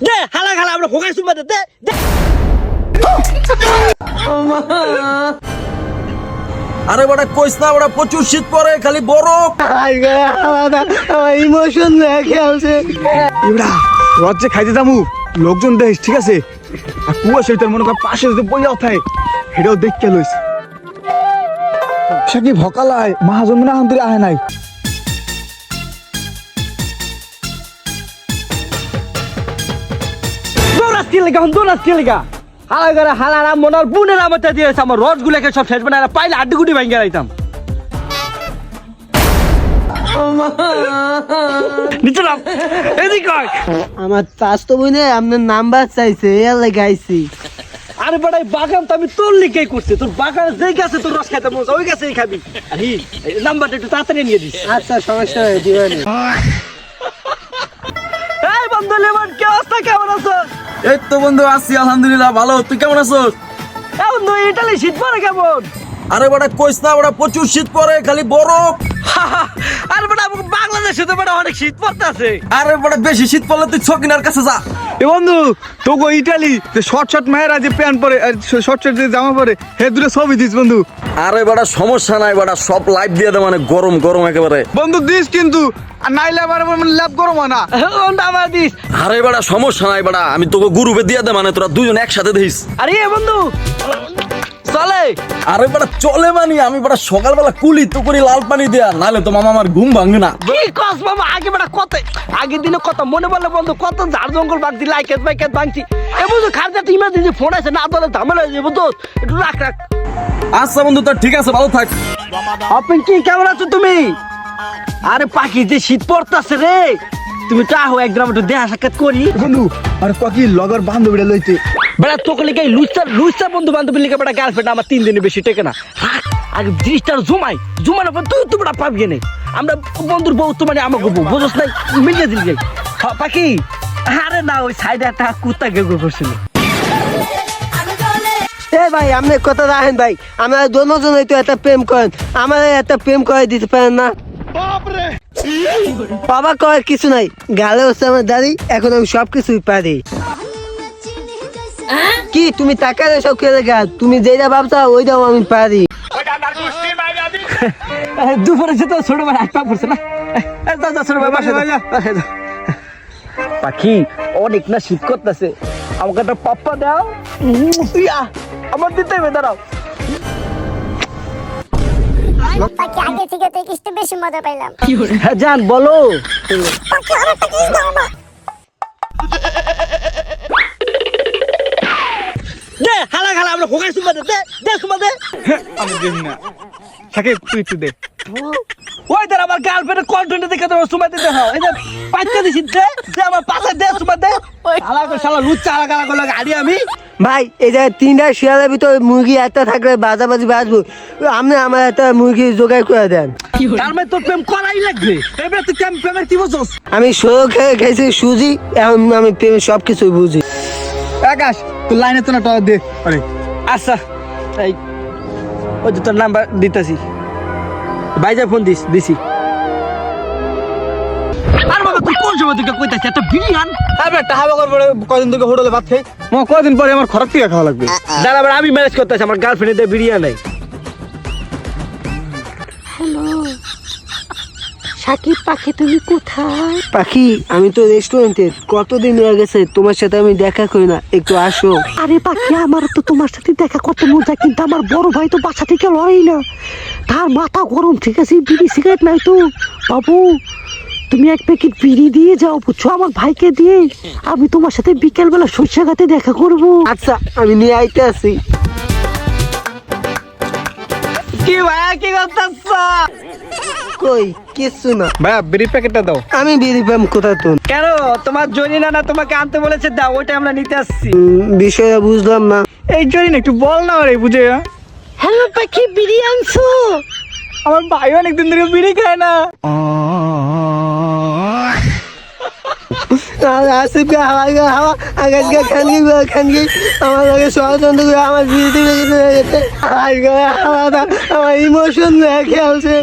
দে হালা খালা আমরা হোগাই সুমা দে দে আরে বড় কইস না বড় প্রচুর শীত পড়ে খালি বরফ ইমোশন দেখে আছে ইবরা রজ্জে খাইতে দামু লোকজন দেখ ঠিক আছে আর কুয়াশার তোর মনে কর পাশে যদি বইয়া থাকে সেটাও দেখতে লইস সাকিব হকালায় মহাজন মনে আন্তরে আহে নাই দৌড়াস কি লেগা দৌড়াস কি লেগা হালা করে হালারা মনার বুনের আমাতে দিয়েছে আমার রড গুলাকে সব শেষ বানায় পাইলে আড্ডি গুটি ভাঙ্গা রাইতাম নিচে নাম এদিক আয় আমার স্বাস্থ্য বইনে আপনার নাম্বার চাইছে এর লাগাইছি। আরে বড়াই বাগান তো আমি তোর লিখেই করছি তোর বাগান যেই গাছে তোর রস খাইতে মন ওই গাছেই খাবি আরে নাম্বারটা একটু তাড়াতাড়ি নিয়ে দিস আচ্ছা সমস্যা নেই দিবেন। এই বন্ধু লেমন কি অবস্থা কেমন আছো এই তো বন্ধু আছি আলহামদুলিল্লাহ ভালো তুই কেমন আছিস এই বন্ধু ইটালি শীত পড়ে কেমন আরে বড় কইস না বড় প্রচুর শীত পড়ে খালি বরফ আরে বড় বাংলাদেশে তো বড় অনেক শীত পড়তেছে আরে বড় বেশি শীত পড়লে তুই ছকিনার কাছে যা এ বন্ধু তোগো ইটালি শর্ট শর্ট মায়েরা যে প্যান্ট পরে শর্ট শর্ট যে জামা পরে হে দূরে ছবি দিস বন্ধু আরে বড় সমস্যা নাই বড় সব লাইভ দিয়ে দে মানে গরম গরম একেবারে বন্ধু দিস কিন্তু আর নাইলে আমার ল্যাব গরম হয় না ওটা আমার দিস আরে বড় সমস্যা নাই বড় আমি তোকে গ্রুপে দিয়ে দে মানে তোরা দুজন একসাথে দিস আরে এ বন্ধু চলে আরে বড় চলে মানি আমি বড় সকালবেলা কুলি তো করি লাল পানি দেয়া নালে তো মামা আমার ঘুম ভাঙবে না কি কস বাবা আগে বড় কত আগের দিনে কত মনে পড়লে বন্ধু কত ঝাড় জঙ্গল ভাঙছি লাইকেট বাইকেট ভাঙছি এ বন্ধু খারজা তুই ইমার্জেন্সি ফোন আছে না দলে ঝামেলা হয়ে যাবে দোস্ত একটু রাখ রাখ আচ্ছা বন্ধু তোর ঠিক আছে ভালো থাক আপনি কি কেমন আছো তুমি আরে পাখি যে শীত পড়তাছে রে তুমি চাও একদম একটু দেহা সাক্ষাৎ করি বন্ধু আর ককি লগর বান্ধবীরা লইতে বেড়া তোকে লিখে লুচ্চার বন্ধু বান্ধবীর লিখে বেড়া গার্লফ্রেন্ড আমার 3 দিনের বেশি টেকে না রাখ আগে জিনিসটা জমানোর পর তুই বেড়া পাবি না আমরা বন্ধুর বউ তো মানে আমাকে বউ বুঝছ নাই মিলিয়ে দিলি যাই পাখি আরে না ওই সাইডে একটা কুত্তা গেগো করছিল এ ভাই আপনি কথা রাখেন ভাই আমরা দুজনেই তো একটা প্রেম করেন আমার একটা প্রেম করে দিতে পারেন না বাবা কয় কিছু নাই গালে হচ্ছে আমার দাড়ি এখন আমি সবকিছুই পারি কি তুমি টাকা সব খেলে গা তুমি যেটা ভাবছো ওইটাও আমি পারি দুপুরে সে তো ছোট ভাই হাত পা পড়ছে না ছোট ভাই বাসা পাখি অনেক না শীত করতেছে আমাকে একটা পাপ্পা দাও আমার দিতে হবে দাঁড়াও পাখি আগে থেকে তো একটু বেশি মজা পাইলাম হ্যাঁ জান বলো পাখি আর একটা কিস দাও না দে হালা খালা আমরা হোগাই সুমা দে দে সুমা দে আমি দিন না সাকিব তুই একটু দে ওই দাঁড়া আমার গার্লফ্রেন্ডের কন্টেন্ট দেখে তো সুমা দিতে হয় এই যে পাঁচটা দিছি দে দে আমার পাশে দে সুমা দে হালা করে শালা লুচ্চা হালা খালা করে গাড়ি আমি ভাই এই যে 3টা শিয়ালের ভিতর মুরগি একটা থাকলে বাজাবাজি বাজবো আপনি আমার একটা মুরগি জোগাড় করে দেন তার মানে তোর প্রেম করাই লাগবে এবারে তুই কেমন প্রেমের কি বুঝছস আমি সরু খেয়ে খেয়েছি সুজি এখন আমি প্রেমের সবকিছুই বুঝি আকাশ তুই লাইনে তো না টাকা দে আরে আচ্ছা এই ওই যে তোর নাম্বার দিতেছি ভাইজার ফোন দিছি আর বাবা তুই কোন সময় থেকে কইতাছিস একটা বিরিয়ান আরে টাকা বকর পরে কদিন থেকে হোটেলে ভাত খাই কদিন পরে আমার খরচ টিকা খাওয়া লাগবে দাঁড়া এবার আমি ম্যানেজ করতেছি আমার গার্লফ্রেন্ড দিয়ে বিরিয়ানি নাই সাকিব পাখি তুমি কোথায় পাখি আমি তো রেস্টুরেন্টে কতদিন হয়ে গেছে তোমার সাথে আমি দেখা করি না একটু আসো আরে পাখি আমার তো তোমার সাথে দেখা করতে মজা কিন্তু আমার বড় ভাই তো বাসা থেকে লড়াই না তার মাথা গরম ঠিক আছে বিড়ি সিগারেট নাই তো বাবু তুমি এক প্যাকেট বিড়ি দিয়ে যাও বুঝছো আমার ভাইকে দিয়ে আমি তোমার সাথে বিকেলবেলা সরষেঘাটে দেখা করব আচ্ছা আমি নিয়ে আইতে আছি কি ভাইয়া কি করতেছ কই কিছু না ভাইয়া বিড়ির প্যাকেটটা দাও আমি বিড়ি পাম কোথা তো কেন তোমার জরিনা না তোমাকে আনতে বলেছে দাও ওইটা আমরা নিতে আসছি বিষয়টা বুঝলাম না এই জরিন একটু বল না রে বুঝে হ্যালো পাখি বিড়ি আনছো আমার ভাই অনেকদিন ধরে বিড়ি খায় না আসিফ হাওয়া আগাজকে খানগি আমার লগে ষড়যন্ত্র করে আমার বিড়ি থেকে গেছে আমার ইমোশন দেখে আছে